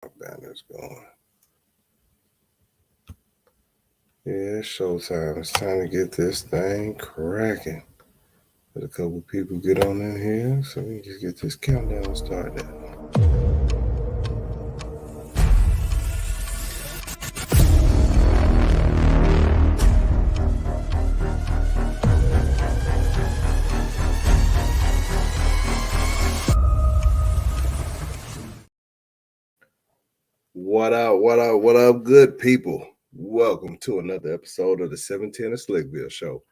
Banner's going. Yeah, it's showtime. It's time to get this thing cracking. Let a couple people get on in here so we can just get this countdown started. What up, what up, what up, good people? Welcome to another episode of the 710 of Slickville Show.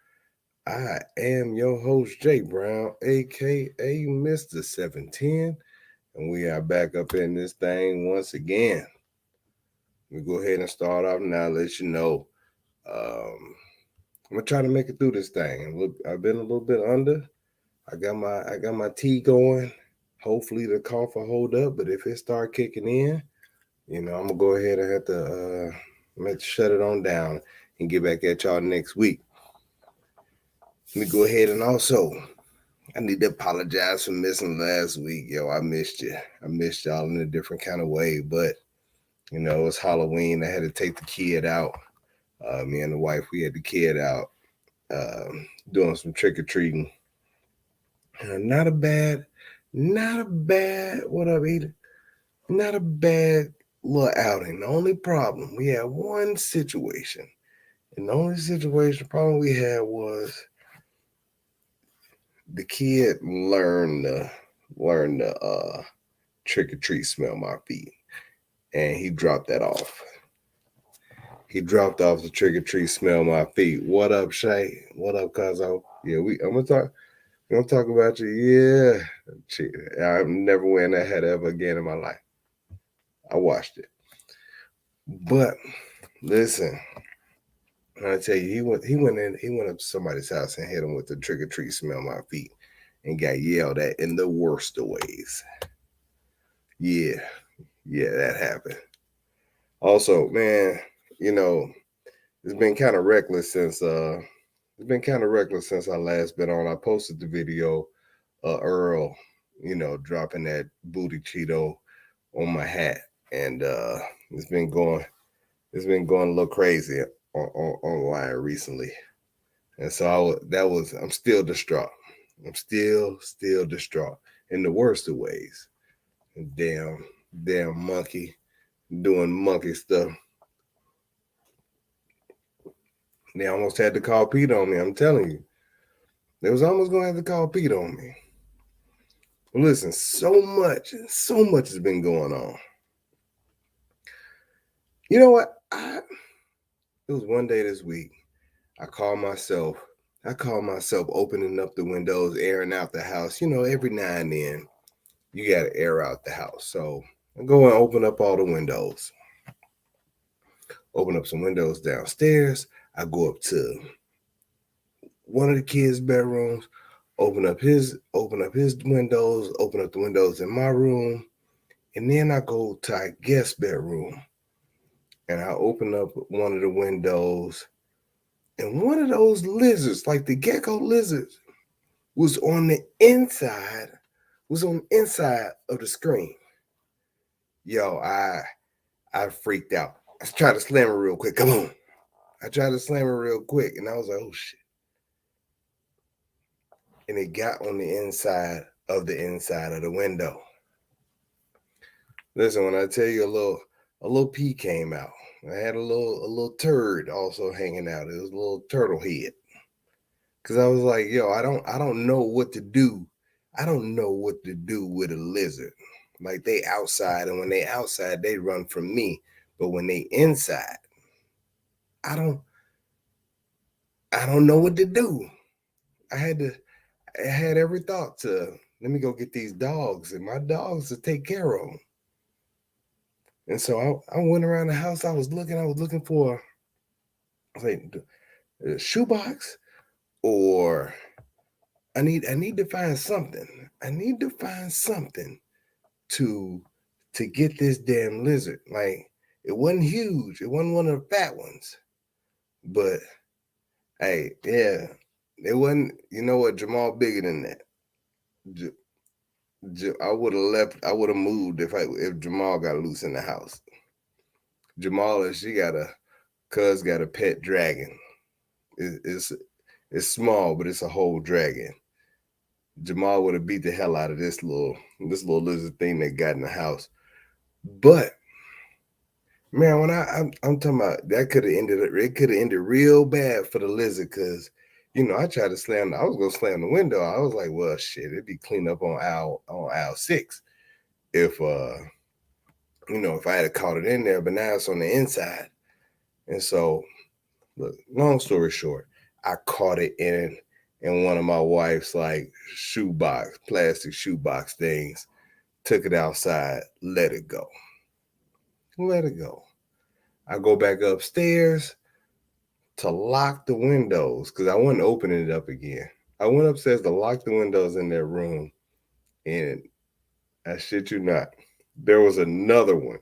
I am your host, Jay Brown, aka Mr. 710, and we are back up in this thing once again. We go ahead and start off now, let you know. I'm gonna try to make it through this thing. I've been a little bit under. I got my tea going. Hopefully the cough will hold up, but if it start kicking in, I'm gonna go ahead and I'm gonna have to shut it on down and get back at y'all next week. Let me go ahead and also I need to apologize for missing last week. Yo, I missed you. I missed y'all in a different kind of way, but it was Halloween. I had to take the kid out. Me and the wife, we had the kid out doing some trick or treating. Not a bad. What up, Edith? Not a bad little outing. The only problem we had one situation, and the only problem we had was the kid learned the trick or treat, smell my feet, and he dropped that off. He dropped off the trick or treat, smell my feet. What up, Shay? What up, Cuzzo? Yeah, I'm gonna talk. I'm gonna talk about you. Yeah, I'm never wearing that hat ever again in my life. I watched it, but listen, I tell you, he went up to somebody's house and hit him with the trick or treat, smell my feet, and got yelled at in the worst of ways. Yeah, yeah, that happened. Also, man, you know, it's been kind of reckless since I last been on. I posted the video Earl, dropping that booty Cheeto on my hat, and it's been going a little crazy online recently, and so I'm still distraught. I'm still distraught in the worst of ways. Damn monkey doing monkey stuff. They almost had to call Pete on me. I'm telling you, they was almost gonna have to call Pete on me. Listen, so much has been going on. You know what? It was one day this week. I called myself. I called myself opening up the windows, airing out the house. Every now and then you got to air out the house. So I go and open up all the windows. Open up some windows downstairs. I go up to one of the kids' bedrooms. Open up his windows. Open up the windows in my room, and then I go to our guest bedroom, and I open up one of the windows, and one of those lizards, like the gecko lizards, was on the inside, of the screen. Yo, I freaked out. I tried to slam it real quick. Come on. I tried to slam it real quick, and I was like, oh shit. And it got on the inside of the window. Listen, when I tell you a little pea came out. I had a little turd also hanging out. It was a little turtle head. Cause I was like, yo, I don't know what to do. I don't know what to do with a lizard. Like they outside, and when they outside, they run from me. But when they inside, I don't I don't know what to do. I had every thought to let me go get these dogs, and my dogs to take care of them. And so I went around the house. I was looking for like a shoebox, or I need to find something. I need to find something to get this damn lizard. Like it wasn't huge. It wasn't one of the fat ones. But hey, yeah, it wasn't. You know what? Jamal bigger than that. I would have left. I would have moved if Jamal got loose in the house. Jamal and she got a cuz got a pet dragon. It's small, but it's a whole dragon. Jamal would have beat the hell out of this little lizard thing that got in the house. But man, when I'm talking about that could have ended it could have ended real bad for the lizard because I tried to slam. I was gonna slam the window. I was like, well, shit, it'd be cleaned up on aisle 6 if if I had caught it in there. But now it's on the inside, and so look. Long story short, I caught it in one of my wife's like plastic shoebox things. Took it outside, let it go. Let it go. I go back upstairs to lock the windows because I wasn't opening it up again. I went upstairs to lock the windows in their room, and I shit you not, there was another one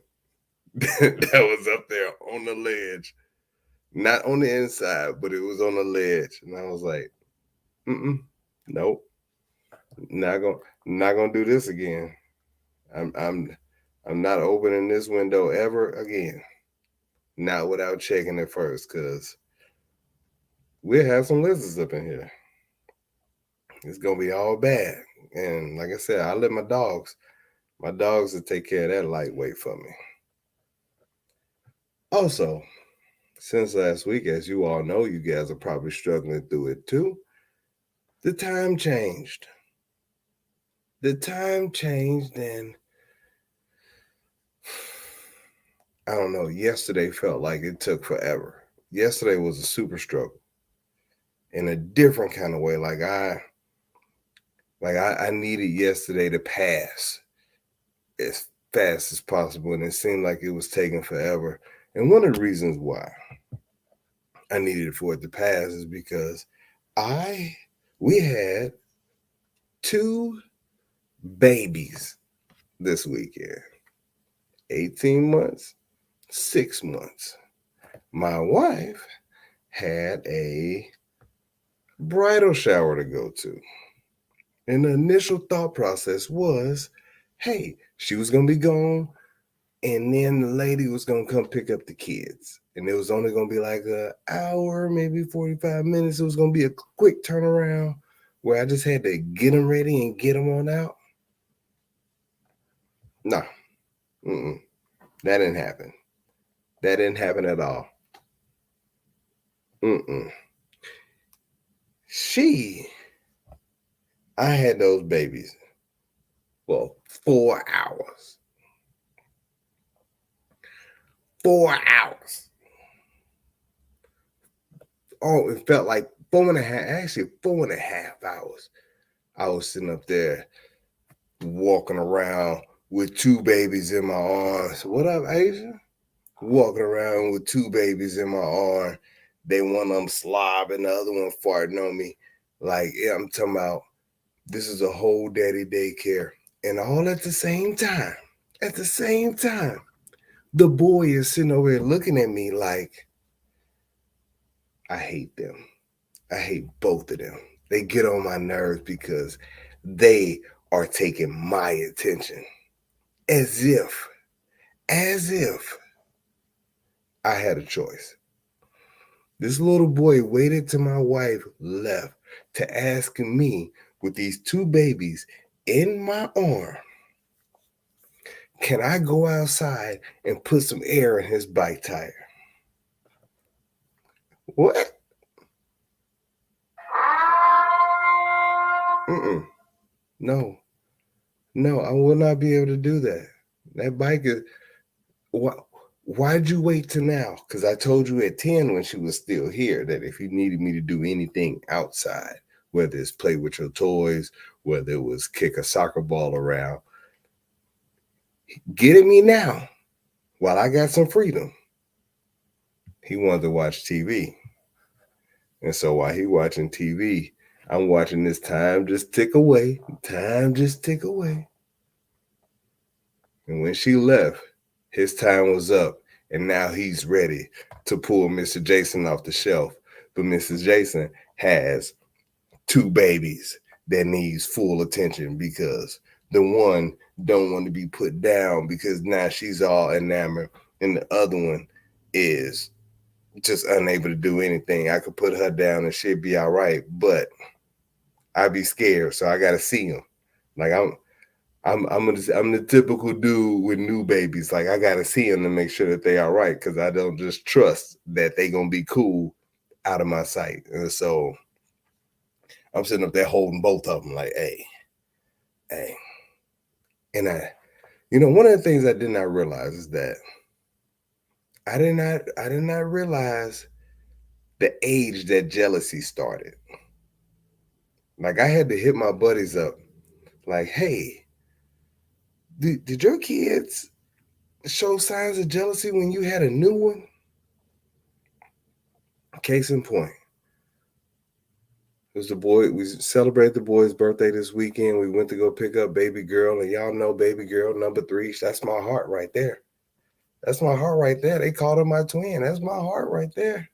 that was up there on the ledge, not on the inside, but it was on the ledge, and I was like, nope, not gonna do this again. I'm not opening this window ever again. Not without checking it first, cause we'll have some lizards up in here. It's gonna be all bad. And like I said, I let my dogs will take care of that lightweight for me. Also, since last week, as you all know, you guys are probably struggling through it too. The time changed. And I don't know, yesterday felt like it took forever. Yesterday was a super struggle in a different kind of way. I needed yesterday to pass as fast as possible, and it seemed like it was taking forever. And one of the reasons why I needed for it to pass is because we had 2 babies this weekend. 18 months, 6 months. My wife had a bridal shower to go to. And the initial thought process was, hey, she was going to be gone, and then the lady was going to come pick up the kids. And it was only going to be like an hour, maybe 45 minutes. It was going to be a quick turnaround where I just had to get them ready and get them on out. No, that didn't happen. That didn't happen at all. I had those babies for 4 hours. 4 hours. Oh, it felt like 4.5 hours. I was sitting up there walking around with 2 babies in my arms. What up, Asia? Walking around with 2 babies in my arm. One of them slobbing, the other one farting on me. Like, yeah, I'm talking about this is a whole daddy daycare. And all at the same time, the boy is sitting over here looking at me like, I hate them. I hate both of them. They get on my nerves because they are taking my attention. As if I had a choice. This little boy waited till my wife left to ask me, with these 2 babies in my arm, can I go outside and put some air in his bike tire? What? No, I will not be able to do that. That bike is. Why'd you wait till now? Because I told you at 10 when she was still here that if you needed me to do anything outside, whether it's play with your toys, whether it was kick a soccer ball around, get at me now while I got some freedom. He wanted to watch TV. And so while he watching TV, I'm watching this time just tick away. And when she left, his time was up. And now he's ready to pull Mr. Jason off the shelf. But Mrs. Jason has 2 babies that needs full attention because the one don't want to be put down because now she's all enamored, and the other one is just unable to do anything. I could put her down and she'd be all right, but I'd be scared, so I gotta see him. Like I'm the typical dude with new babies. Like I gotta see them to make sure that they all right, because I don't just trust that they gonna be cool out of my sight. And so I'm sitting up there holding both of them, like, hey. And one of the things I did not realize is that I did not realize the age that jealousy started. Like I had to hit my buddies up, like, hey, did your kids show signs of jealousy when you had a new one? Case in point, it was the boy. We celebrated the boy's birthday this weekend. We went to go pick up baby girl, and y'all know baby girl number 3. That's my heart right there. That's my heart right there. They called her my twin. That's my heart right there.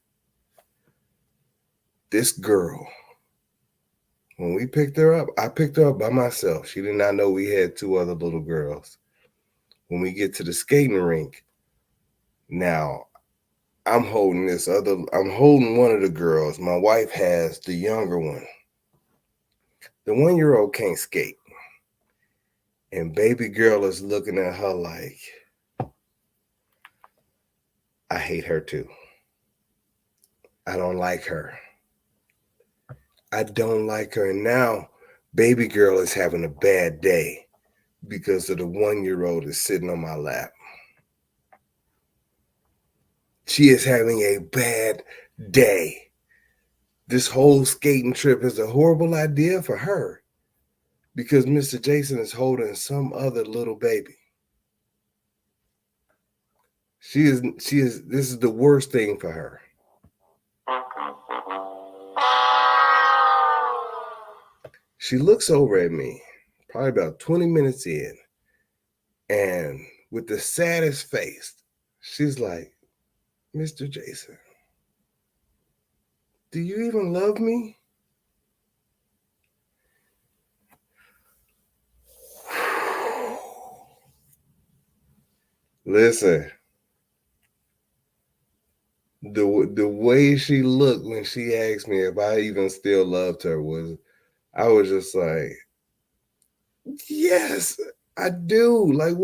This girl, when we picked her up, I picked her up by myself. She did not know we had 2 other little girls. When we get to the skating rink, now I'm holding one of the girls. My wife has the younger one. The 1-year-old can't skate. And baby girl is looking at her like, I hate her too. I don't like her. I don't like her. And now baby girl is having a bad day because of the 1-year-old is sitting on my lap. She is having a bad day. This whole skating trip is a horrible idea for her because Mr. Jason is holding some other little baby. This is the worst thing for her. She looks over at me, probably about 20 minutes in, and with the saddest face, she's like, Mr. Jason, do you even love me? Listen, the way she looked when she asked me if I even still loved her I was just like, yes, I do. Like,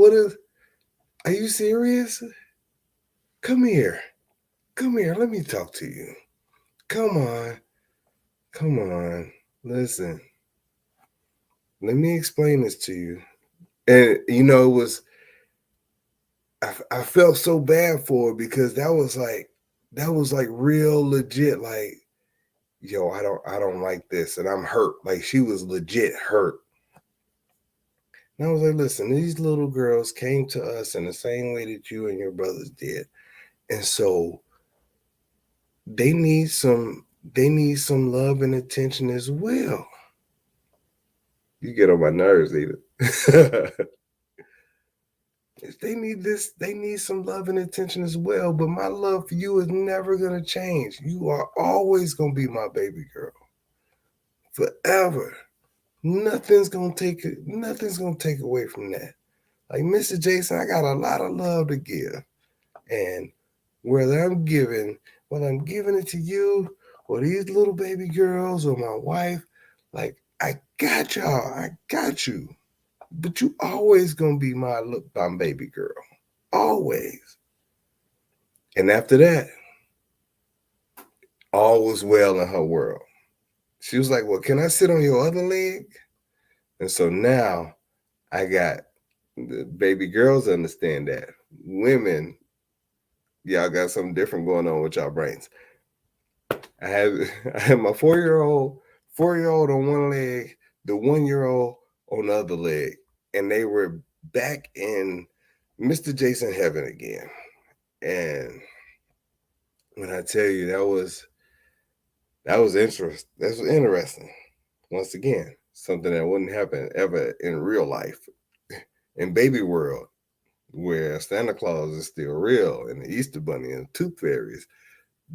are you serious? Come here. Let me talk to you. Come on. Listen, let me explain this to you. And, it was, I felt so bad for her because that was like real legit. Like, yo, I don't like this. And I'm hurt. Like she was legit hurt. And I was like, listen, these little girls came to us in the same way that you and your brothers did. And so they need some love and attention as well. You get on my nerves, Edith. They need some love and attention as well. But my love for you is never gonna change. You are always gonna be my baby girl. Forever. Nothing's gonna take away from that. Like Mr. Jason, I got a lot of love to give. And whether I'm giving it to you or these little baby girls or my wife, like I got y'all. I got you. But you always gonna be my baby girl. Always. And after that, all was well in her world. She was like, well, can I sit on your other leg? And so now I got the baby girls understand that. Women, y'all got something different going on with y'all brains. I had my 4-year-old on one leg, the 1-year-old on the other leg. And they were back in Mr. Jason heaven again. And when I tell you that was interesting. Once again, something that wouldn't happen ever in real life. In baby world, where Santa Claus is still real and the Easter Bunny and Tooth Fairies,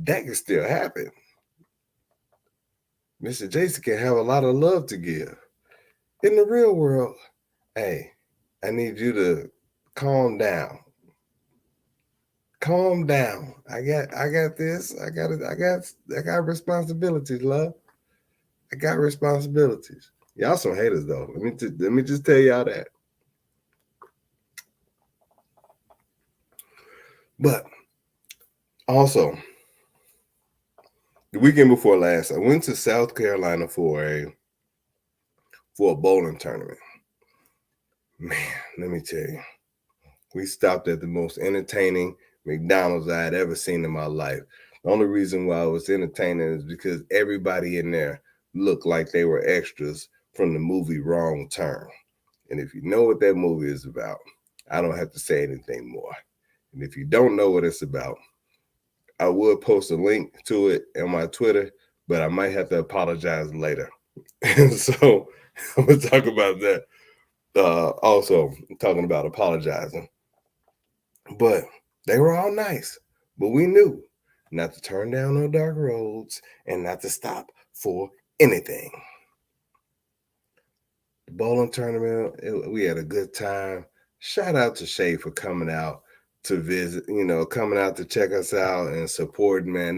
that can still happen. Mr. Jason can have a lot of love to give. In the real world, Hey, I need you to calm down. Calm down. I got this. I got responsibilities, love. I got responsibilities. Y'all some haters though. Let me just tell y'all that. But also, the weekend before last, I went to South Carolina for a bowling tournament. Man, let me tell you, we stopped at the most entertaining McDonald's I had ever seen in my life. The only reason why it was entertaining is because everybody in there looked like they were extras from the movie Wrong Turn. And if you know what that movie is about, I don't have to say anything more. And if you don't know what it's about, I would post a link to it on my Twitter, but I might have to apologize later. And so I'm gonna talk about that. Also, talking about apologizing, but they were all nice. But we knew not to turn down no dark roads and not to stop for anything. The bowling tournament, we had a good time. Shout out to Shay for coming out to visit, coming out to check us out and support. Man,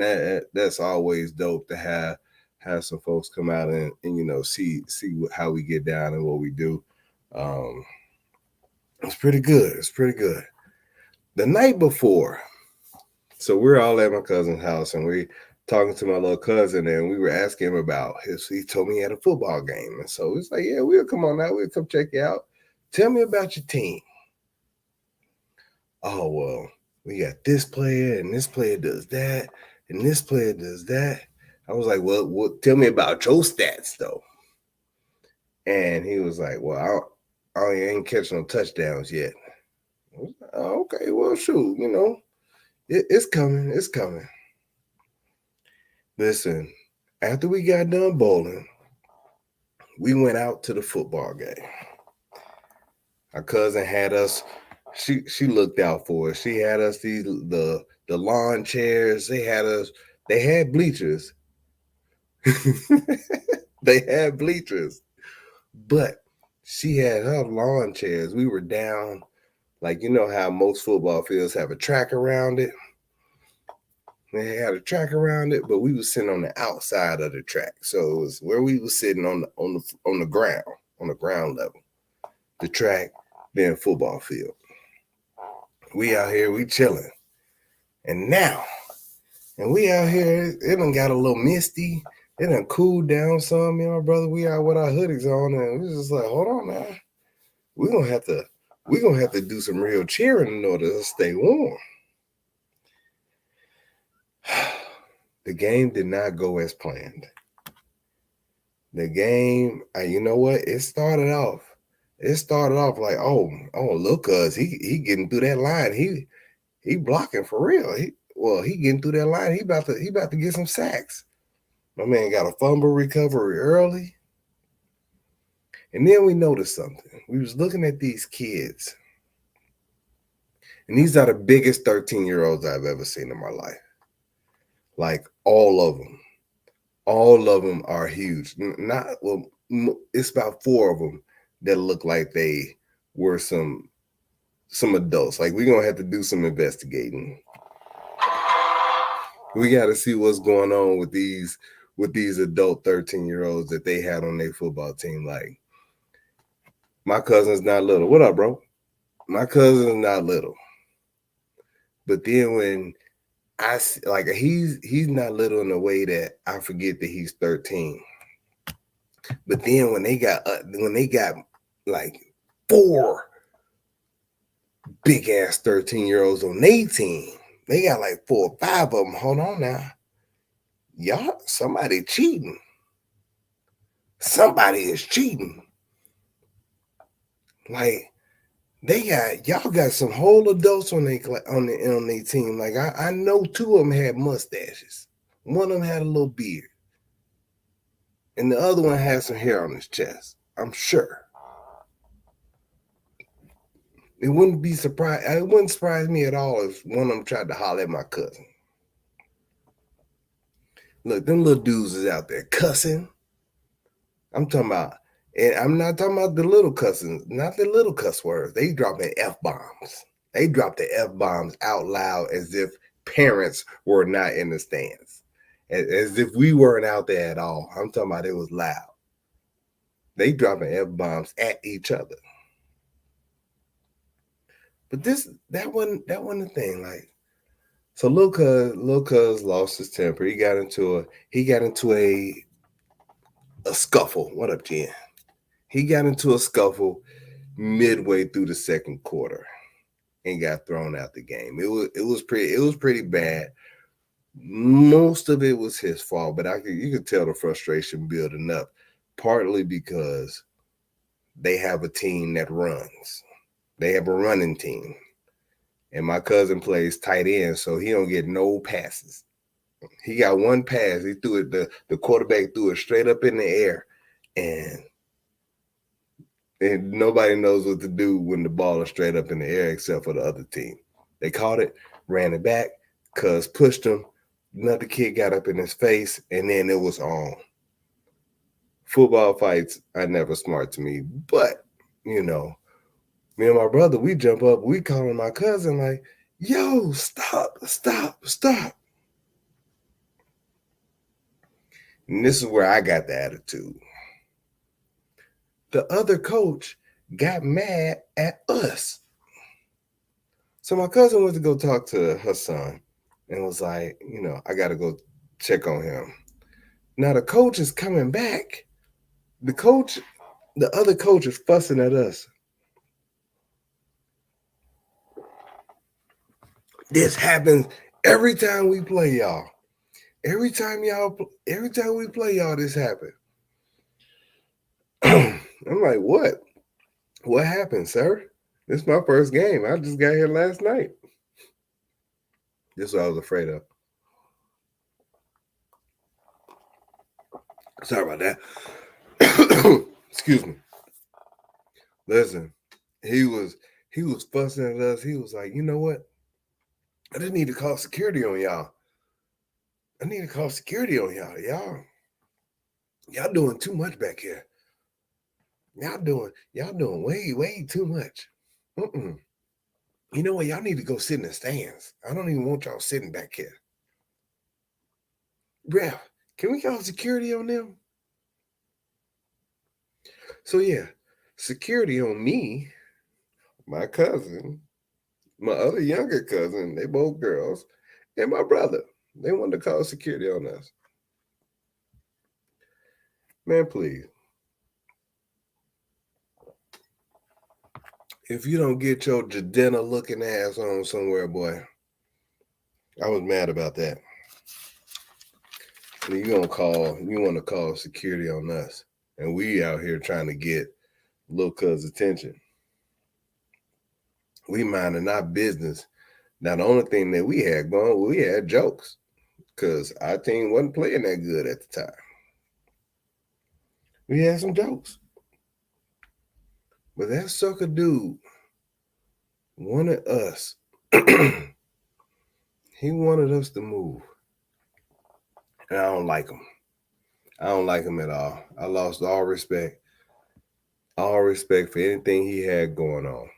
that's always dope to have some folks come out and see how we get down and what we do. Um, it's pretty good. It's pretty good. The night before, so we're all at my cousin's house and we talking to my little cousin and we were asking him about his. He told me he had a football game, and so he's like, "Yeah, we'll come on out. We'll come check you out. Tell me about your team." Oh well, we got this player and this player does that and this player does that. I was like, well, tell me about your stats though. And he was like, well, I ain't catching no touchdowns yet. I was like, oh, okay, well, shoot, it's coming, it's coming. Listen, after we got done bowling, we went out to the football game. Our cousin had us. She looked out for us. She had us the lawn chairs. They had us. They had bleachers. They had bleachers, but she had her lawn chairs. We were down, like how most football fields have a track around it. They had a track around it, but we was sitting on the outside of the track, so it was where we was sitting on the ground level, the track, then football field. We out here, we chilling, and we out here. It done got a little misty. It done cooled down some. Me and my brother, we out with our hoodies on, and we just like, hold on now, we gonna have to do some real cheering in order to stay warm. The game did not go as planned. The game, you know what? It started off. Like, oh, look, cuz he getting through that line. He blocking for real. He getting through that line. He about to get some sacks. My man got a fumble recovery early. And then we noticed something. We was looking at these kids. And these are the biggest 13-year-olds I've ever seen in my life. Like all of them. All of them are huge. It's about 4 of them that look like they were some adults. Like we're gonna have to do some investigating. We got to see what's going on with these adult 13-year-olds that they had on their football team. Like my cousin's not little. What up, bro? My cousin's not little. But then when I see, like he's not little in a way that I forget that he's 13. But then when they got like 4 big ass 13-year-olds on their team, they got like 4 or 5 of them. Hold on now, y'all, somebody cheating. Somebody is cheating. Like y'all got some whole adults on their team. Like I know 2 of them had mustaches. One of them had a little beard, and the other one had some hair on his chest. I'm sure. It wouldn't surprise me at all if one of them tried to holler at my cousin. Look, them little dudes is out there cussing. I'm talking about And I'm not talking about the little cussing, not the little cuss words. They dropping F-bombs. They dropped the F-bombs out loud as if parents were not in the stands. As if we weren't out there at all. I'm talking about it was loud. They dropping F-bombs at each other. But that wasn't the thing. Like, so Lil Cuz lost his temper. He got into a scuffle. What up, Jen? He got into a scuffle midway through the second quarter and got thrown out the game. It was pretty bad. Most of it was his fault, but you could tell the frustration building up, partly because they have a team that runs. They have a running team. And my cousin plays tight end, so he don't get no passes. He got one pass. He threw it, the quarterback threw it straight up in the air. And nobody knows what to do when the ball is straight up in the air except for the other team. They caught it, ran it back, Cuz pushed him. Another kid got up in his face, and then it was on. Football fights are never smart to me, but, me and my brother, we jump up, we calling my cousin like, yo, stop. And this is where I got the attitude. The other coach got mad at us. So my cousin went to go talk to her son and was like, I got to go check on him. Now the coach is coming back. The other coach is fussing at us. This happens every time we play y'all. Every time we play y'all, this happens. I'm like, what? What happened, sir? This is my first game. I just got here last night. This is what I was afraid of. Sorry about that. Excuse me. Listen, he was fussing at us. He was like, you know what? I just need to call security on y'all. Y'all doing too much back here. Y'all doing way too much. You know what? Y'all need to go sit in the stands. I don't even want y'all sitting back here. Ref, can we call security on them? So yeah, security on me, my cousin, my other younger cousin, they both girls, and my brother. They wanted to call security on us. Man, please. If you don't get your Jadena looking ass on somewhere, boy, I was mad about that. And you want to call security on us. And we out here trying to get Lil Cuz attention. We minding our business. Now, the only thing that we had going, we had jokes. Because our team wasn't playing that good at the time. We had some jokes. But that sucker dude wanted us. He wanted us to move. And I don't like him. I don't like him at all. I lost all respect for anything he had going on.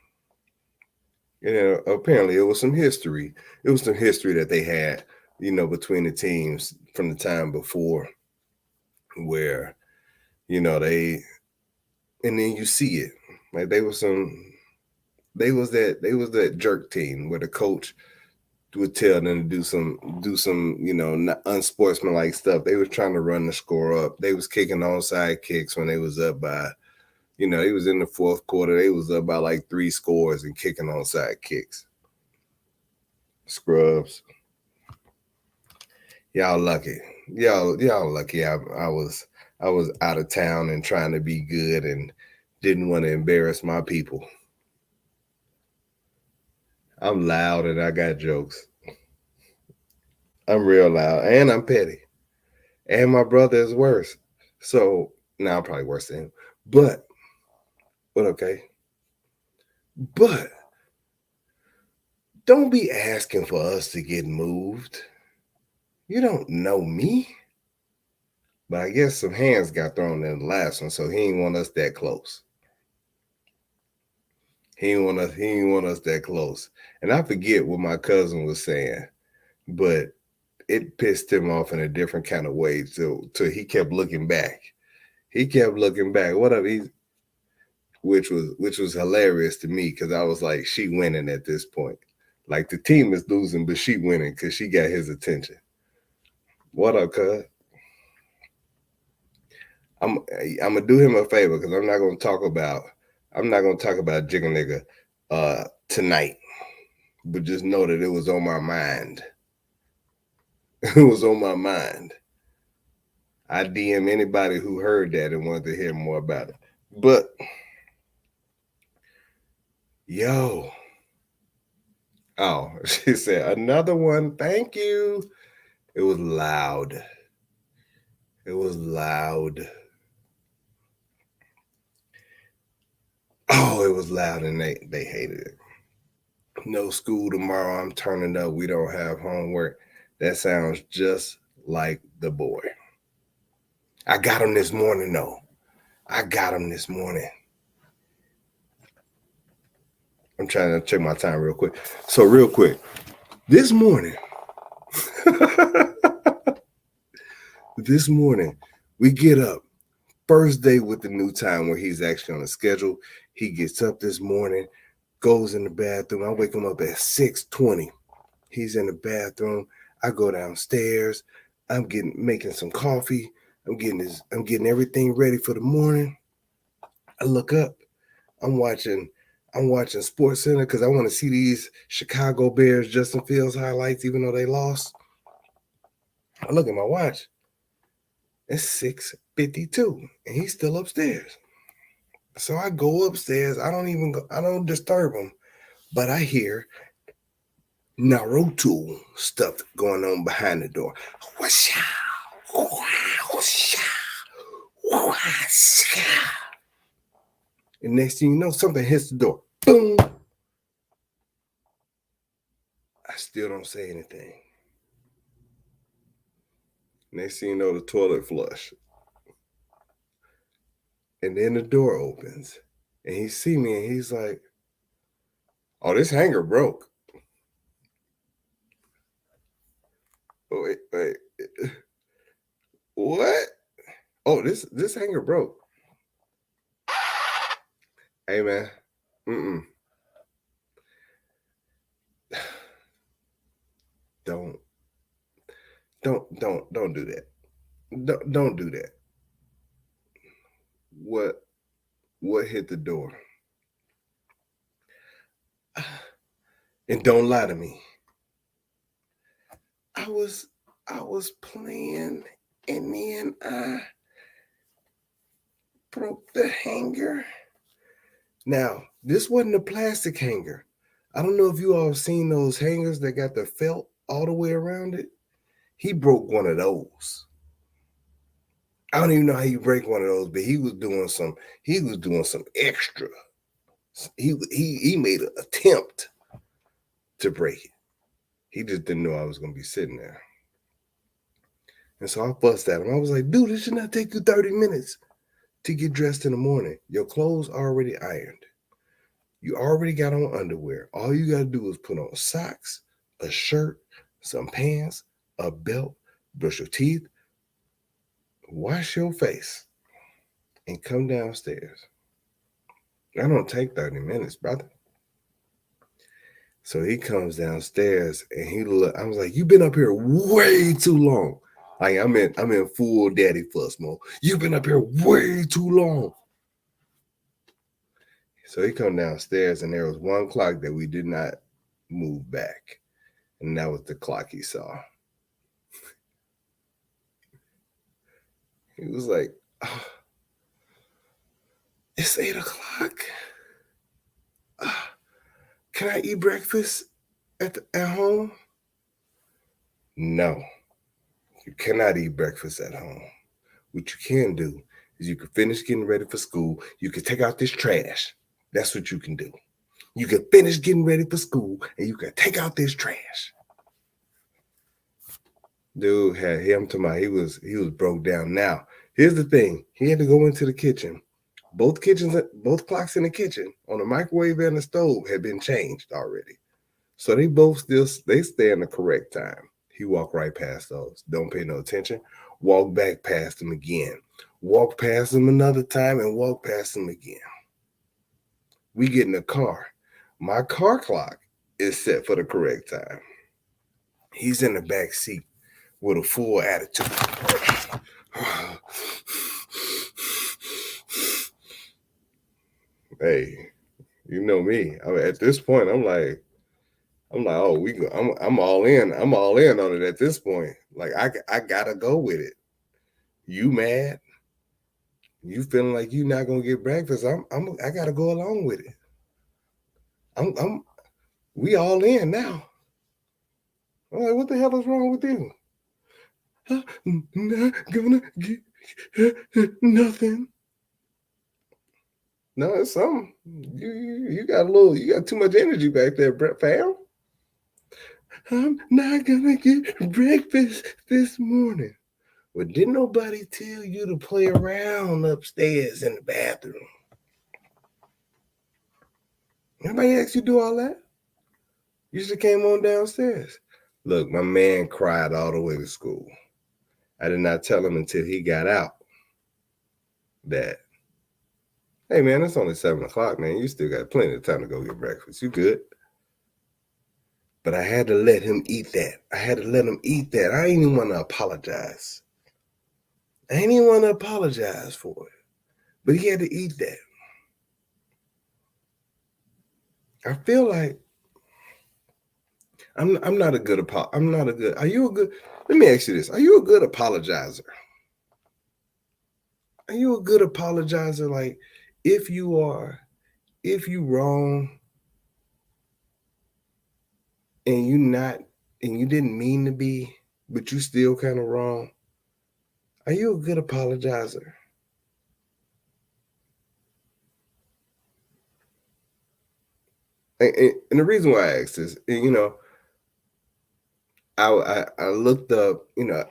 And apparently it was some history. It was some history that they had, between the teams from the time before where, they, and then you see it. Like they was that jerk team where the coach would tell them to do some unsportsmanlike stuff. They was trying to run the score up. They was kicking onside kicks when they was up by, they was in the fourth quarter. They was up by like 3 scores and kicking onside kicks. Scrubs. Y'all lucky. Y'all lucky. I was out of town and trying to be good and didn't want to embarrass my people. I'm loud and I got jokes. I'm real loud and I'm petty. And my brother is worse. So now I'm probably worse than him. But okay. But don't be asking for us to get moved. You don't know me. But I guess some hands got thrown in the last one, so he didn't want us that close. He didn't want us that close. And I forget what my cousin was saying, but it pissed him off in a different kind of way. So he kept looking back. He kept looking back. What up? Which was hilarious to me because I was like, she winning at this point. Like the team is losing, but she winning because she got his attention. What up, cuz? I'm gonna do him a favor because I'm not gonna talk about Jigga Nigga tonight. But just know that it was on my mind. It was on my mind. I DM anybody who heard that and wanted to hear more about it. But yo. Oh, she said another one. Thank you. It was loud. It was loud. Oh, it was loud and they hated it. No school tomorrow. I'm turning up. We don't have homework. That sounds just like the boy. I got him this morning, though. I got him this morning. I'm trying to check my time real quick. So real quick, this morning, we get up. First day with the new time where he's actually on the schedule. He gets up this morning, goes in the bathroom. I wake him up at 6:20. He's in the bathroom. I go downstairs. I'm making some coffee. I'm getting everything ready for the morning. I look up. I'm watching Sports Center because I want to see these Chicago Bears Justin Fields highlights, even though they lost. I look at my watch. It's 6:52, and he's still upstairs. So I go upstairs. I don't disturb him, but I hear Naruto stuff going on behind the door. And next thing you know, something hits the door. Boom. I still don't say anything. Next thing you know, the toilet flush. And then the door opens. And he see me and he's like, oh, this hanger broke. Wait. What? Oh, this hanger broke. Hey man. Don't do that. Don't do that. What hit the door? And don't lie to me. I was playing and then I broke the hanger. Now, this wasn't a plastic hanger. I don't know if you all seen those hangers that got the felt all the way around it. He broke one of those. I don't even know how you break one of those, but he was doing some extra. He made an attempt to break it. He just didn't know I was gonna be sitting there. And so I fussed at him. I was like, dude, it should not take you 30 minutes to get dressed in the morning. Your clothes are already ironed. You already got on underwear. All you got to do is put on socks, a shirt, some pants, a belt, brush your teeth, wash your face, and come downstairs. That don't take 30 minutes, brother. So he comes downstairs and I was like, you've been up here way too long. Like I'm in full daddy fuss mode. You've been up here way too long. So he come downstairs and there was one clock that we did not move back. And that was the clock he saw. He was like, oh, it's 8 o'clock. Can I eat breakfast at home? No, you cannot eat breakfast at home. What you can do is you can finish getting ready for school. You can take out this trash. That's what you can do. You can finish getting ready for school and you can take out this trash. Dude had him to my he was broke down. Now, here's the thing. He had to go into the kitchen. Both clocks in the kitchen on the microwave and the stove had been changed already. So they both they stay in the correct time. He walked right past those. Don't pay no attention. Walk back past them again. Walk past them another time and walk past them again. We get in the car. My car clock is set for the correct time. He's in the back seat with a full attitude. Hey, you know me. I mean, at this point, I'm like, oh, we go. I'm all in. I'm all in on it at this point. Like, I gotta go with it. You mad? You feeling like you not gonna get breakfast? I gotta go along with it. We all in now. I'm like, what the hell is wrong with you? I'm not gonna get nothing. No, it's something. You got too much energy back there, Brett fam. I'm not gonna get breakfast this morning. Well, didn't nobody tell you to play around upstairs in the bathroom? Nobody asked you to do all that? You should have came on downstairs. Look, my man cried all the way to school. I did not tell him until he got out that, hey man, it's only 7 o'clock, man. You still got plenty of time to go get breakfast. You good? But I had to let him eat that. I ain't even want to apologize. I ain't even want to apologize for it. But he had to eat that. I feel like I'm not a good are you a good, let me ask you this. Are you a good apologizer? Are you a good apologizer? Like, if you wrong and you didn't mean to be, but you still kind of wrong, are you a good apologizer? And the reason why I asked this, I looked up, you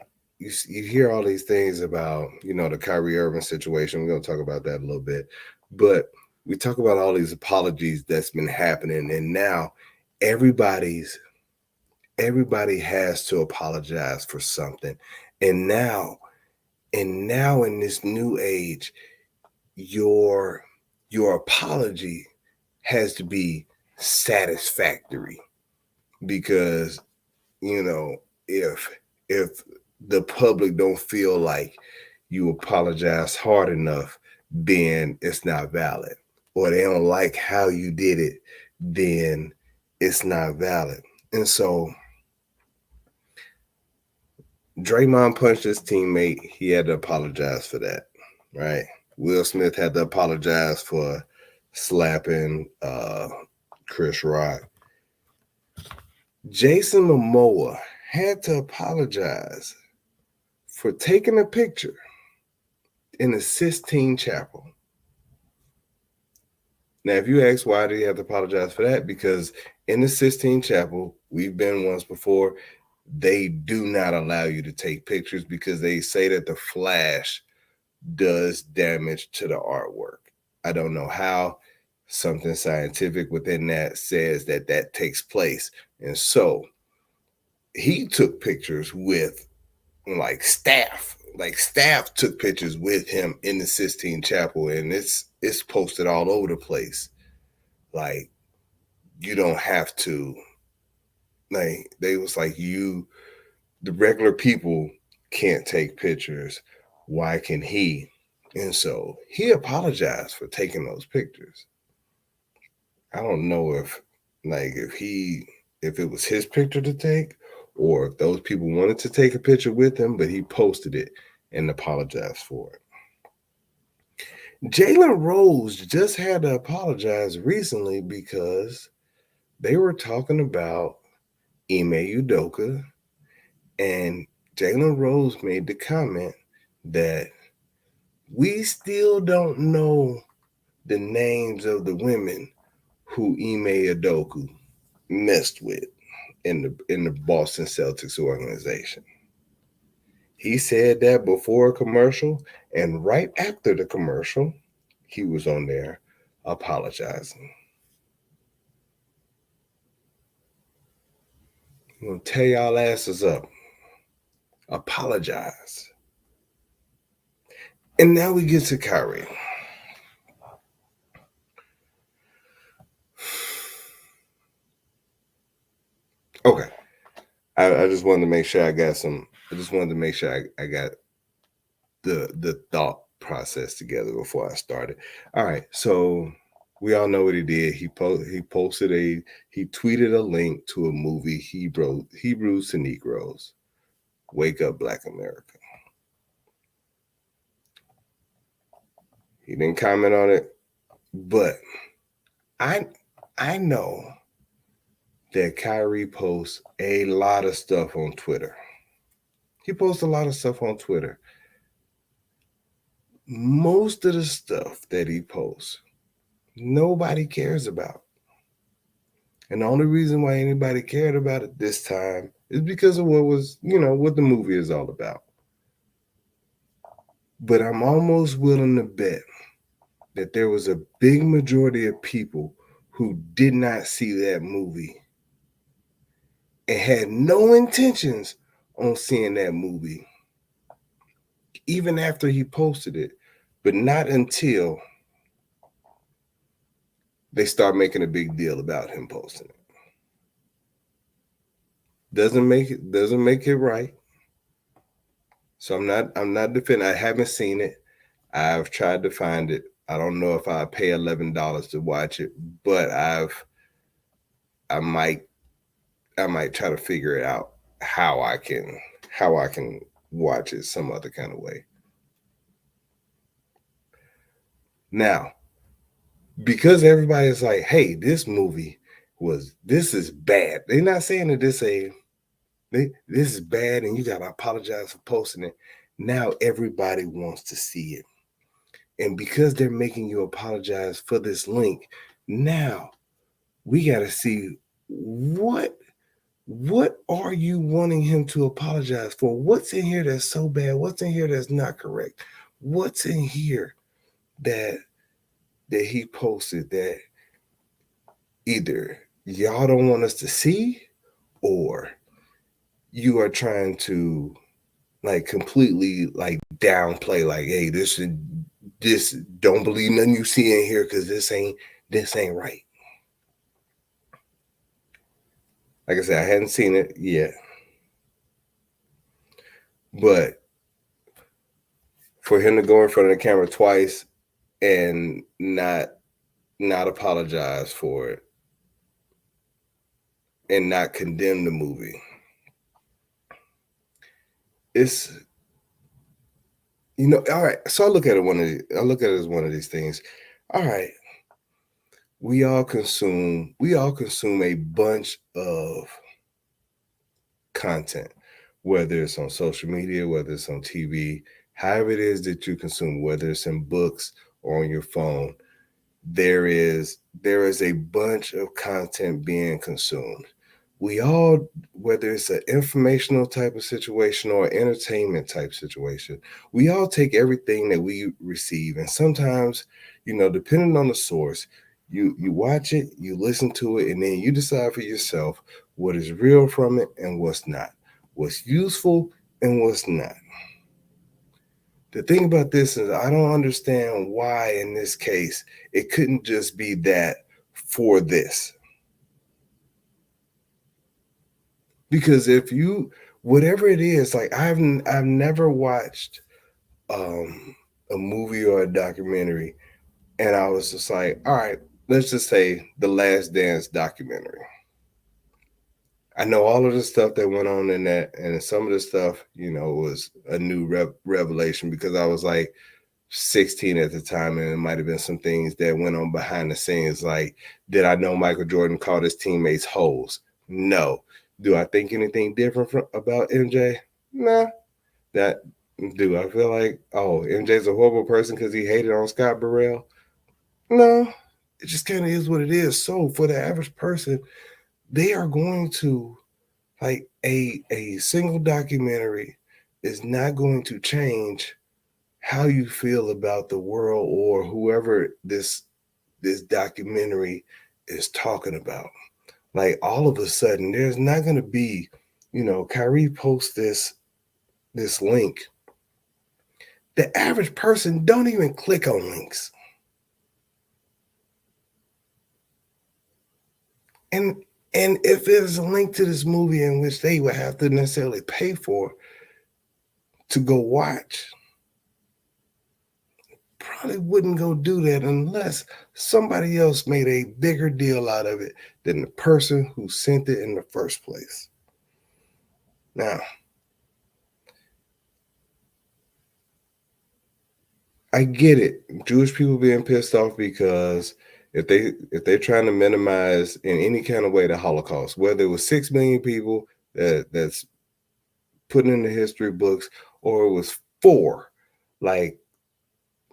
hear all these things about, the Kyrie Irving situation. We're going to talk about that a little bit. But we talk about all these apologies that's been happening. And now everybody has to apologize for something. And now in this new age, your apology has to be satisfactory, because if the public don't feel like you apologize hard enough, then it's not valid. Or they don't like how you did it, then it's not valid. And so Draymond punched his teammate. He had to apologize for that, right? Will Smith had to apologize for slapping Chris Rock. Jason Momoa had to apologize for taking a picture in the Sistine Chapel. Now, if you ask why did he have to apologize for that, because in the Sistine Chapel, we've been once before, they do not allow you to take pictures because they say that the flash does damage to the artwork. I don't know how. Something scientific within that says that takes place. And so he took pictures with staff. Like, staff took pictures with him in the Sistine Chapel, and it's posted all over the place. Like, you don't have to. Like, they was like, the regular people can't take pictures. Why can he? And so he apologized for taking those pictures. I don't know if it was his picture to take, or if those people wanted to take a picture with him, but he posted it and apologized for it. Jalen Rose just had to apologize recently because they were talking about Ime Udoka, and Jalen Rose made the comment that we still don't know the names of the women who Ime Udoka messed with in the Boston Celtics organization. He said that before a commercial, and right after the commercial, he was on there apologizing. I'm gonna tear y'all asses up. Apologize. And now we get to Kyrie. Okay. I just wanted to make sure I got some. I just wanted to make sure I got the thought process together before I started. All right, so we all know what he did. He tweeted a link to a movie, Hebrews to Negroes, Wake Up Black America. He didn't comment on it, but I know that Kyrie posts a lot of stuff on Twitter. He posts a lot of stuff on Twitter. Most of the stuff that he posts, nobody cares about. And the only reason why anybody cared about it this time is because of what the movie is all about. But I'm almost willing to bet that there was a big majority of people who did not see that movie and had no intentions on seeing that movie, even after he posted it, but not until they start making a big deal about him posting it. Doesn't make it right. So I'm not defending. I haven't seen it. I've tried to find it. I don't know if I pay $11 to watch it, but I might try to figure it out how I can watch it some other kind of way. Now, because everybody's like, "Hey, this is bad." They're not saying that this is bad and you got to apologize for posting it. Now everybody wants to see it. And because they're making you apologize for this link, now we got to see what are you wanting him to apologize for? What's in here that's so bad? What's in here that's not correct? What's in here that he posted that either y'all don't want us to see, or you are trying to like completely like downplay, like, hey, this don't believe nothing you see in here because this ain't right. Like I said, I hadn't seen it yet, but for him to go in front of the camera twice and not apologize for it and not condemn the movie, it's all right. So I look at it as one of these things. All right, we all consume a bunch of content, whether it's on social media, whether it's on TV, however it is that you consume, whether it's in books or on your phone. There is a bunch of content being consumed. We all, whether it's an informational type of situation or entertainment type situation, we all take everything that we receive, and sometimes, depending on the source, you watch it, you listen to it, and then you decide for yourself what is real from it and what's not, what's useful and what's not. The thing about this is I don't understand why in this case it couldn't just be that for this. Because if you, whatever it is, like I've never watched a movie or a documentary and I was just like, all right, let's just say the Last Dance documentary. I know all of the stuff that went on in that, and some of the stuff, was a new revelation because I was like 16 at the time, and it might have been some things that went on behind the scenes. Like, did I know Michael Jordan called his teammates hoes? No. Do I think anything different about MJ? Nah. Do I feel like, MJ's a horrible person because he hated on Scott Burrell? No. It just kind of is what it is. So for the average person, they are going to like a single documentary is not going to change how you feel about the world or whoever this documentary is talking about. Like all of a sudden, there's not going to be, Kyrie posts this link. The average person don't even click on links. And if there's a link to this movie in which they would have to necessarily pay for to go watch, probably wouldn't go do that unless somebody else made a bigger deal out of it than the person who sent it in the first place. Now, I get it. Jewish people being pissed off because if they're trying to minimize in any kind of way the Holocaust, whether it was 6 million people that's put in the history books or it was 4, like,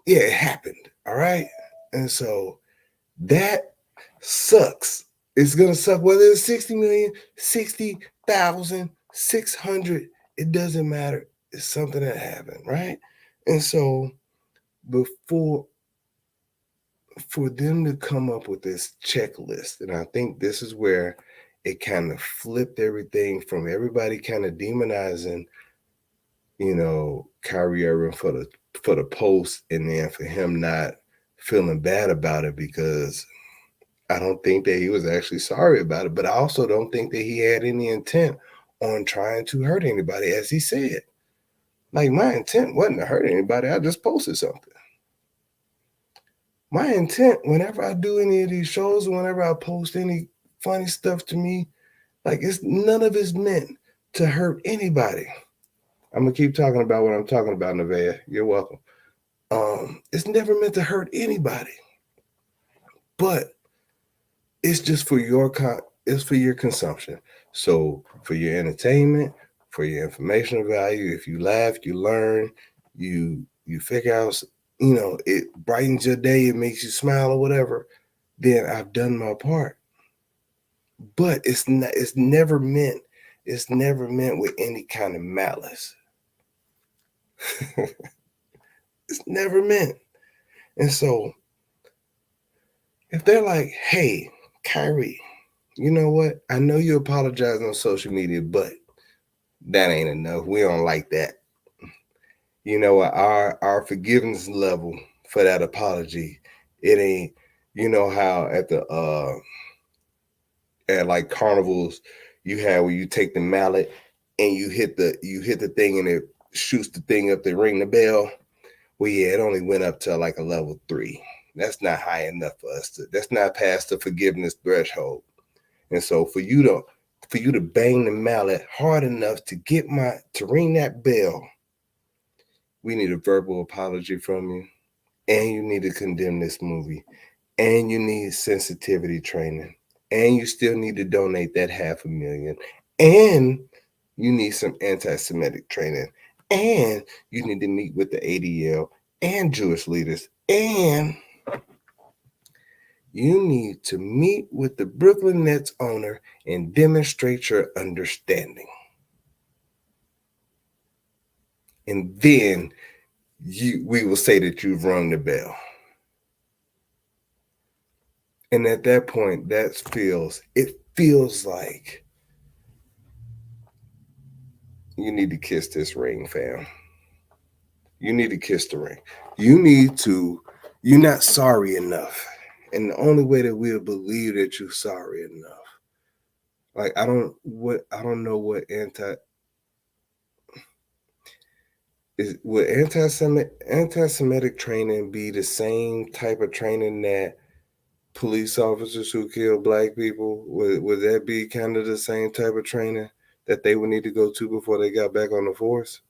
yeah, it happened. All right. And so that sucks. It's gonna suck whether it's 60 million, 60,000, 600. It doesn't matter. It's something that happened, right? And so before for them to come up with this checklist, and I think this is where it kind of flipped everything from everybody kind of demonizing, Kyrie Irving for the post, and then for him not feeling bad about it because I don't think that he was actually sorry about it, but I also don't think that he had any intent on trying to hurt anybody, as he said. Like, my intent wasn't to hurt anybody. I just posted something. My intent, whenever I do any of these shows, whenever I post any funny stuff to me, like, none of it's meant to hurt anybody. I'm gonna keep talking about what I'm talking about, Nevaeh. You're welcome. It's never meant to hurt anybody, but it's just for your consumption. So for your entertainment, for your informational value, if you laugh, you learn, you figure out, it brightens your day, it makes you smile or whatever, then I've done my part. But it's never meant with any kind of malice. It's never meant. And so if they're like, hey, Kyrie, you know what? I know you apologize on social media, but that ain't enough. We don't like that. Our forgiveness level for that apology, it ain't, how at the at like carnivals you have where you take the mallet and you hit the thing and it shoots the thing up to ring the bell. Well, yeah, it only went up to like a level 3. That's not high enough for us that's not past the forgiveness threshold. And so for you to bang the mallet hard enough to ring that bell, we need a verbal apology from you, and you need to condemn this movie, and you need sensitivity training, and you still need to donate that $500,000, and you need some anti-Semitic training, and you need to meet with the ADL and Jewish leaders, and you need to meet with the Brooklyn Nets owner and demonstrate your understanding. And then we will say that you've rung the bell. And at that point, it feels like you need to kiss this ring, fam. You need to kiss the ring. You're not sorry enough. And the only way that we'll believe that you're sorry enough. Like, I don't know what would anti-Semitic training be the same type of training that police officers who kill black people, would that be kind of the same type of training that they would need to go to before they got back on the force?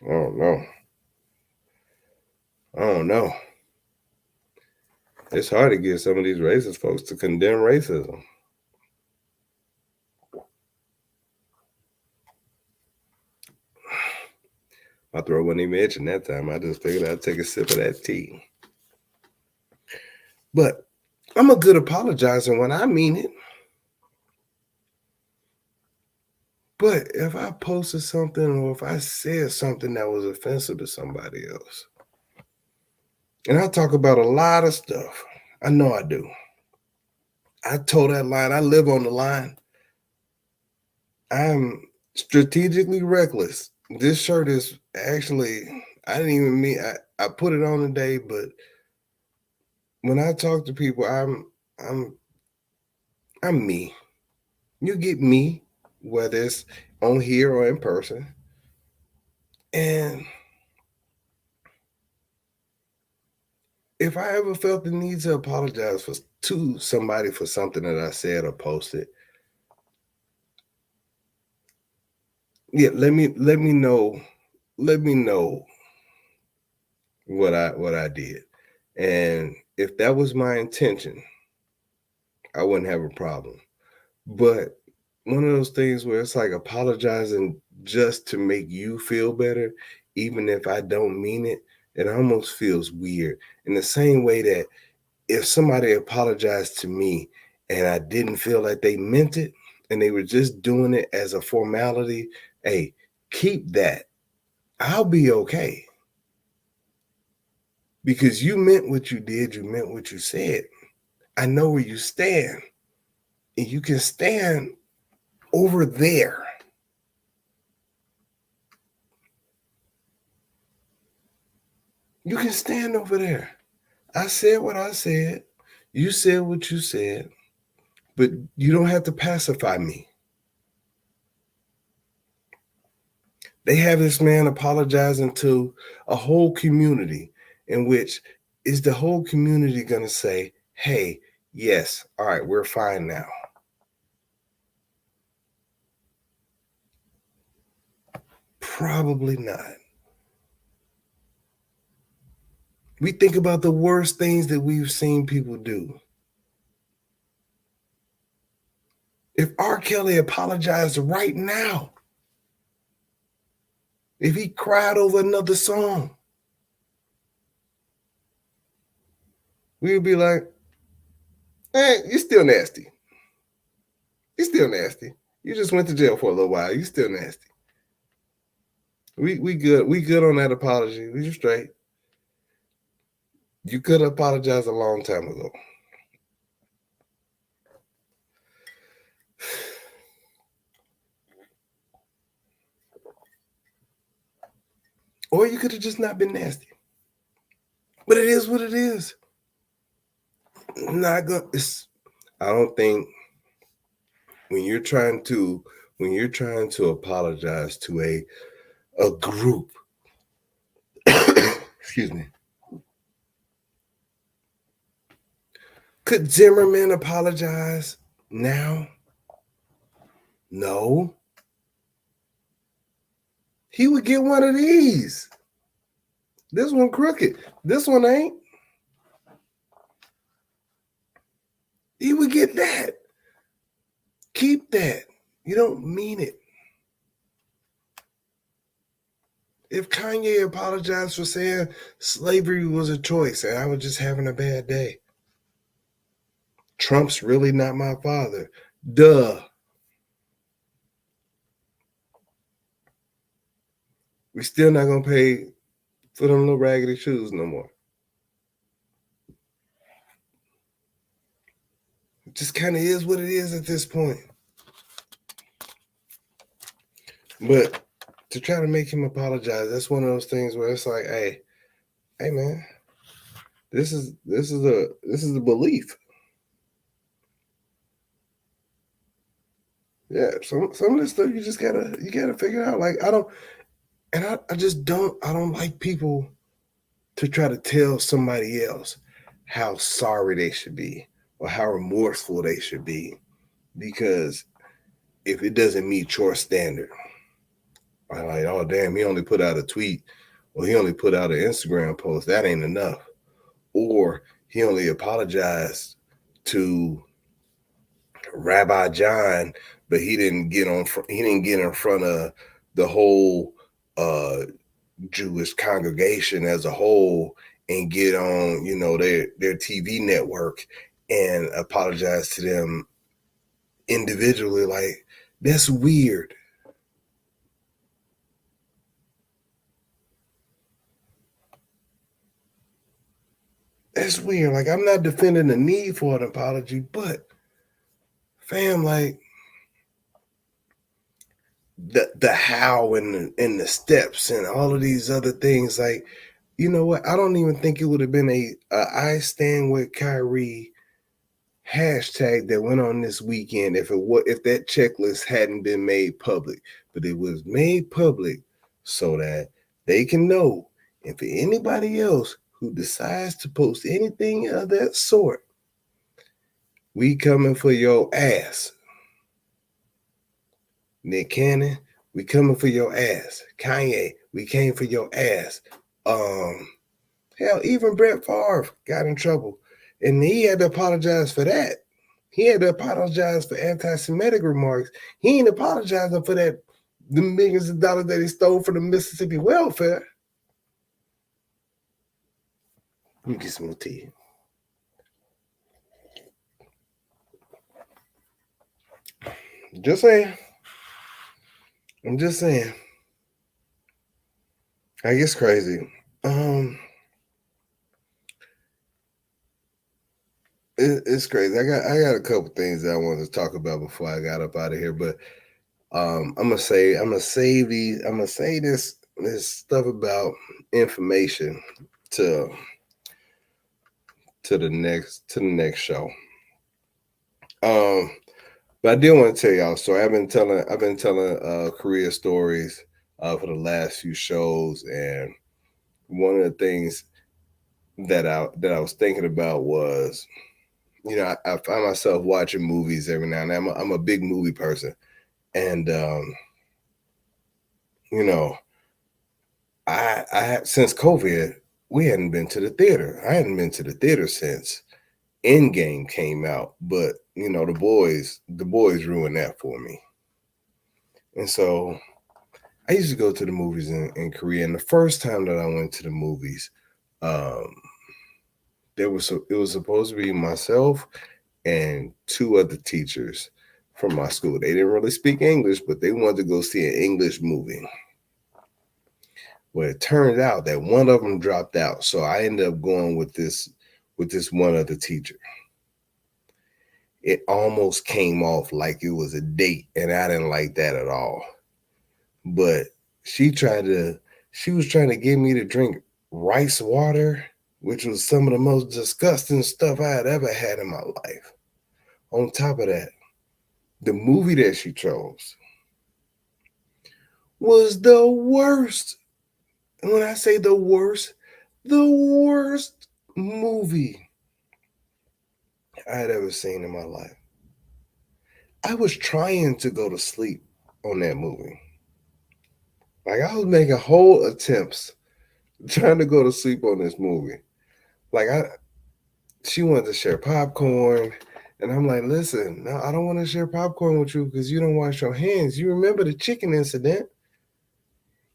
I don't know. It's hard to get some of these racist folks to condemn racism. My throat wasn't even itching that time. I just figured I'd take a sip of that tea. But I'm a good apologizer when I mean it. But if I posted something or if I said something that was offensive to somebody else, and I talk about a lot of stuff, I know I do. I told that line, I live on the line. I'm strategically reckless. This shirt is actually, I didn't even mean, I put it on today, but when I talk to people, I'm me. You get me, whether it's on here or in person. And if I ever felt the need to apologize to somebody for something that I said or posted, yeah, let me know what I did. And if that was my intention, I wouldn't have a problem. But one of those things where it's like apologizing just to make you feel better, even if I don't mean it, it almost feels weird. In the same way that if somebody apologized to me and I didn't feel like they meant it and they were just doing it as a formality, hey, keep that. I'll be okay. Because you meant what you did, you meant what you said. I know where you stand. And you can stand over there. You can stand over there. I said what I said. You said what you said. But you don't have to pacify me. They have this man apologizing to a whole community, in which is the whole community going to say, hey, yes, all right, we're fine now. Probably not. We think about the worst things that we've seen people do. If R. Kelly apologized right now, if he cried over another song, we would be like, hey, you're still nasty. You're still nasty. You just went to jail for a little while. You're still nasty. We good. We good on that apology. We straight. You could apologize a long time ago. Or you could have just not been nasty. But it is what it is. Not gonna. I don't think when you're trying to apologize to a group. Excuse me. Could Zimmerman apologize now? No. He would get one of these. This one crooked. This one ain't. He would get that. Keep that. You don't mean it. If Kanye apologized for saying slavery was a choice and I was just having a bad day, Trump's really not my father. Duh. We still not gonna pay for them little raggedy shoes no more. It just kind of is what it is at this point. But to try to make him apologize, that's one of those things where it's like, hey man, this is a belief. Yeah, some of this stuff you gotta figure out. Like I don't like people to try to tell somebody else how sorry they should be or how remorseful they should be, because if it doesn't meet your standard, I'm like, oh damn, he only put out a tweet or he only put out an Instagram post. That ain't enough. Or he only apologized to Rabbi John, but he didn't get in front of the whole Jewish congregation as a whole and get on, their TV network and apologize to them individually. Like, that's weird. it's weird. Like, I'm not defending the need for an apology, but fam, like the how and the steps and all of these other things, like, you know what? I don't even think it would have been a I stand with Kyrie hashtag that went on this weekend if that checklist hadn't been made public. But it was made public so that they can know. And for anybody else who decides to post anything of that sort, we coming for your ass. Nick Cannon, we coming for your ass. Kanye, we came for your ass. Hell, even Brett Favre got in trouble. And he had to apologize for that. He had to apologize for anti-Semitic remarks. He ain't apologizing for that, the millions of dollars that he stole from the Mississippi welfare. Let me get some more tea. Just saying. I'm just saying. I guess crazy. It's crazy. I got a couple things that I wanted to talk about before I got up out of here, but I'm gonna say this stuff about information to the next show. But I did want to tell y'all a story. I've been telling career stories for the last few shows, and one of the things that I was thinking about was, you know, I find myself watching movies every now and then. I'm a big movie person, and you know, I since COVID we hadn't been to the theater. I hadn't been to the theater since Endgame came out, but you know, the boys ruined that for me. And so I used to go to the movies in Korea, and the first time that I went to the movies, it was supposed to be myself and two other teachers from my school. They didn't really speak English, but they wanted to go see an English movie. Well, it turned out that one of them dropped out, so I ended up going with this one other teacher. It almost came off like it was a date, and I didn't like that at all. But she was trying to get me to drink rice water, which was some of the most disgusting stuff I had ever had in my life. On top of that, the movie that she chose was the worst. And when I say the worst movie I had ever seen in my life. I was trying to go to sleep on that movie. Like, I was making whole attempts trying to go to sleep on this movie. Like, she wanted to share popcorn, and I'm like, listen, no, I don't want to share popcorn with you because you don't wash your hands. You remember the chicken incident?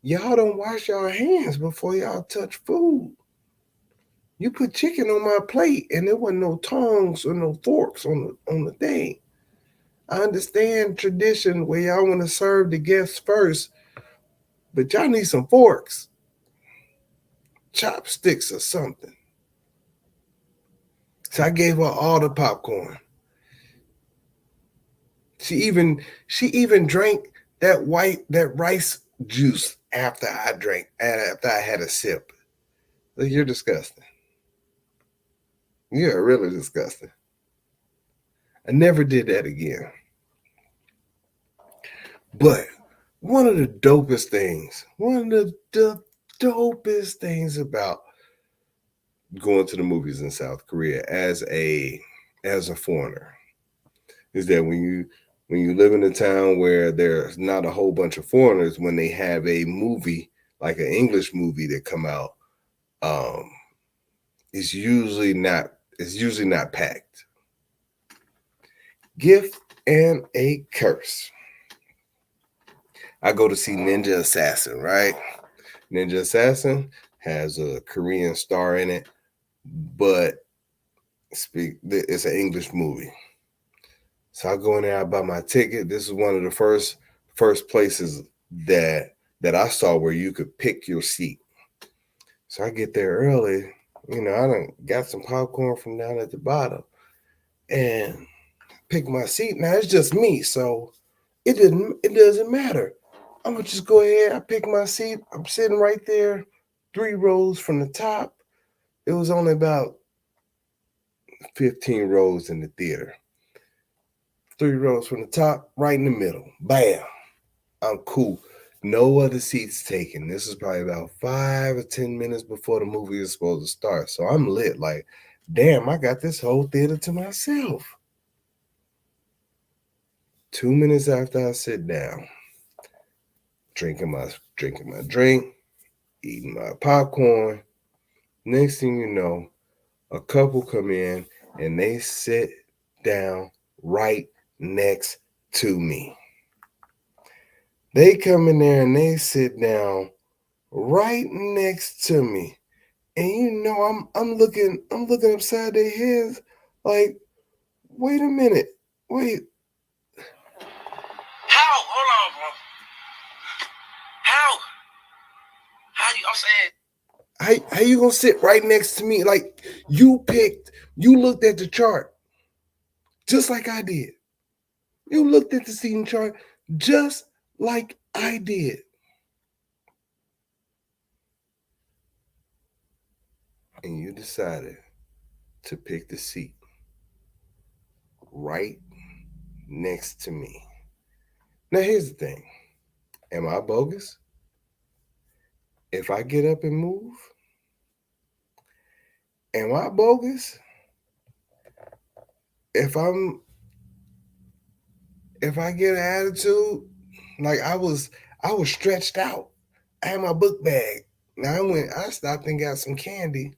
Y'all don't wash your hands before y'all touch food. You put chicken on my plate, and there wasn't no tongs or no forks on the thing. I understand tradition where y'all want to serve the guests first, but y'all need some forks, chopsticks, or something. So I gave her all the popcorn. She even drank that rice juice after I had a sip. Like, you're disgusting. You're really disgusting. I never did that again. But one of the dopest things about going to the movies in South Korea as a foreigner is that when you live in a town where there's not a whole bunch of foreigners, when they have a movie like an English movie that come out, it's usually not packed. Gift and a curse. I go to see Ninja Assassin, right? Ninja Assassin has a Korean star in it, but it's an English movie. So I go in there, I buy my ticket. This is one of the first places that I saw where you could pick your seat. So I get there early, I done got some popcorn from down at the bottom and pick my seat. Now it's just me, so it doesn't matter. I'm gonna just go ahead. I pick my seat. I'm sitting right there, 3 rows from the top. It was only about 15 rows in the theater. 3 rows from the top, right in the middle. Bam. I'm cool. No other seats taken. This is probably about 5 or 10 minutes before the movie is supposed to start. So I'm lit. Like, damn, I got this whole theater to myself. 2 minutes after I sit down, drinking my drink, eating my popcorn. Next thing you know, a couple come in and they sit down right next to me. They come in there and they sit down right next to me. And I'm looking upside their heads like, wait a minute. Wait. How? Hold on, bro. How? How you? I'm saying. How you gonna sit right next to me? Like you looked at the chart just like I did. You looked at the seating chart just like I did. And you decided to pick the seat right next to me. Now here's the thing. Am I bogus? If I get up and move, am I bogus? If I get an attitude, like I was stretched out. I had my book bag. Now I stopped and got some candy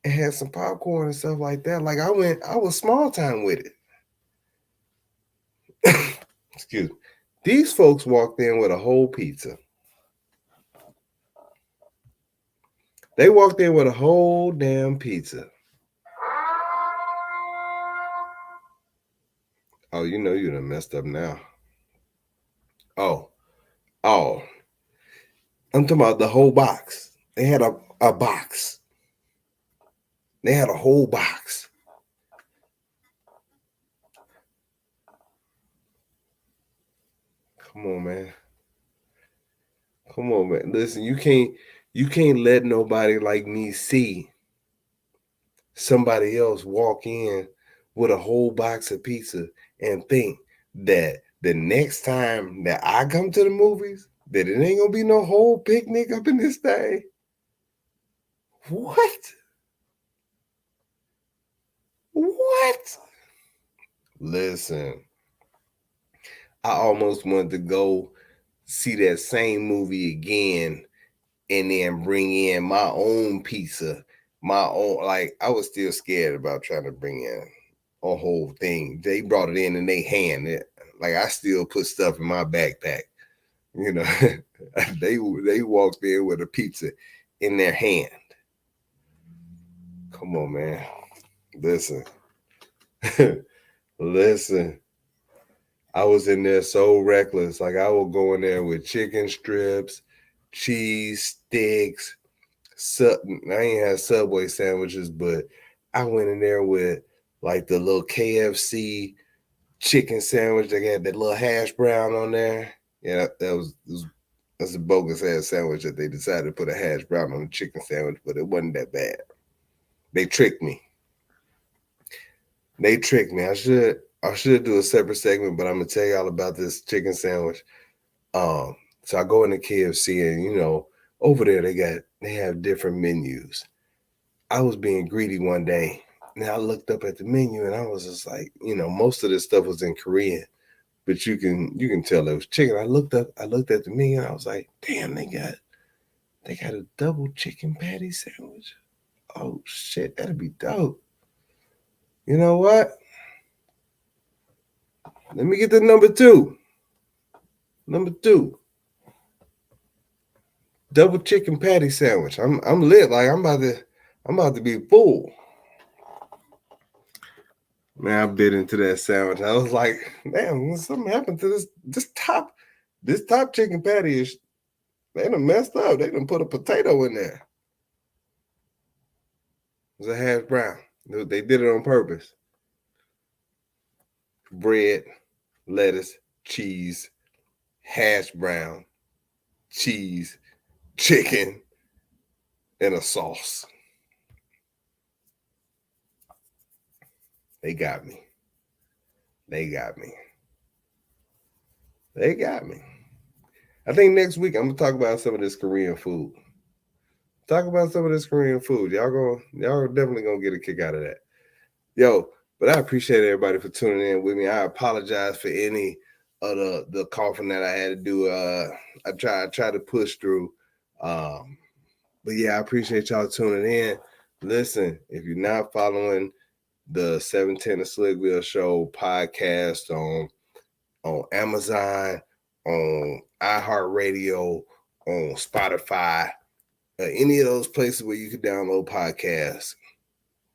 and had some popcorn and stuff like that. Like I was small time with it. Excuse me. These folks walked in with a whole pizza. They walked in with a whole damn pizza. Oh, you done messed up now. Oh, oh. I'm talking about the whole box. They had a box. They had a whole box. Come on, man. Come on, man. Listen, you can't let nobody like me see somebody else walk in with a whole box of pizza and think that the next time that I come to the movies, that it ain't gonna be no whole picnic up in this thing. What? What? Listen, I almost wanted to go see that same movie again and then bring in my own pizza, my own. Like I was still scared about trying to bring in a whole thing. They brought it in they hand it. Like I still put stuff in my backpack. You know, they walked in with a pizza in their hand. Come on, man. Listen. Listen. I was in there so reckless. Like I would go in there with chicken strips, cheese sticks. I ain't had Subway sandwiches, but I went in there with like the little KFC chicken sandwich. They had that little hash brown on there. Yeah, that's a bogus ass sandwich that they decided to put a hash brown on the chicken sandwich, but it wasn't that bad. They tricked me. They tricked me. I should do a separate segment, but I'm gonna tell y'all about this chicken sandwich. So I go into KFC and over there they have different menus. I was being greedy one day and I looked up at the menu and I was just like, most of this stuff was in Korean, but you can tell it was chicken. I looked at the menu and I was like, damn, they got a double chicken patty sandwich. Oh shit, that'd be dope. You know what? Let me get the number two. Number two. Double chicken patty sandwich. I'm lit. Like I'm about to be full. Man, I bit into that sandwich. I was like, damn, something happened to this top chicken patty is they done messed up. They done put a potato in there. It was a hash brown. They did it on purpose. Bread, lettuce, cheese, hash brown, cheese, chicken, and a sauce. They got me. They got me. They got me. I think next week I'm gonna talk about some of this Korean food. Talk about some of this Korean food. Y'all definitely gonna get a kick out of that. Yo, but I appreciate everybody for tuning in with me. I apologize for any of the coughing that I had to do. I try to push through. But yeah, I appreciate y'all tuning in. Listen, if you're not following the 710 of Slickville Show podcast on Amazon, on iHeartRadio, on Spotify, any of those places where you can download podcasts,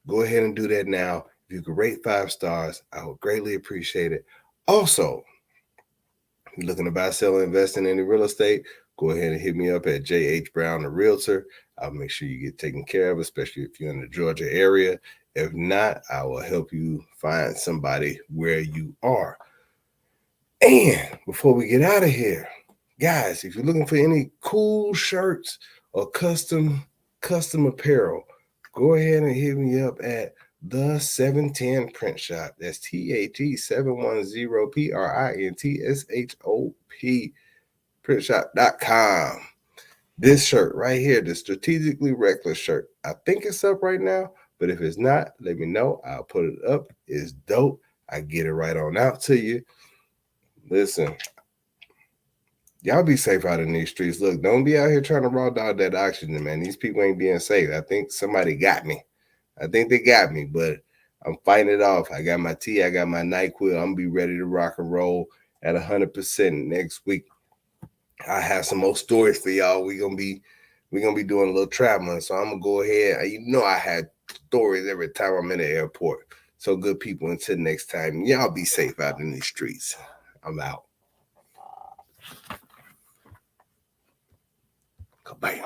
go ahead and do that now. If you could rate 5 stars, I would greatly appreciate it. Also, if you're looking to buy, sell, or invest in any real estate, go ahead and hit me up at J.H. Brown, the Realtor. I'll make sure you get taken care of, especially if you're in the Georgia area. If not, I will help you find somebody where you are. And before we get out of here, guys, if you're looking for any cool shirts or custom apparel, go ahead and hit me up at the 710 Print Shop. That's THE710PRINTSHOP printshop.com. This shirt right here, the Strategically Reckless shirt, I think it's up right now, but if it's not, let me know. I'll put it up. It's dope. I get it right on out to you. Listen, y'all be safe out in these streets. Look, don't be out here trying to raw dog that oxygen, man. These people ain't being safe. I think somebody got me. I think they got me, but I'm fighting it off. I got my tea. I got my NyQuil. I'm going to be ready to rock and roll at 100% next week. I have some more stories for y'all. We're gonna be doing a little traveling. So I'm going to go ahead. You know I had stories every time I'm in the airport. So good people, until next time, y'all be safe out in these streets. I'm out. Bam.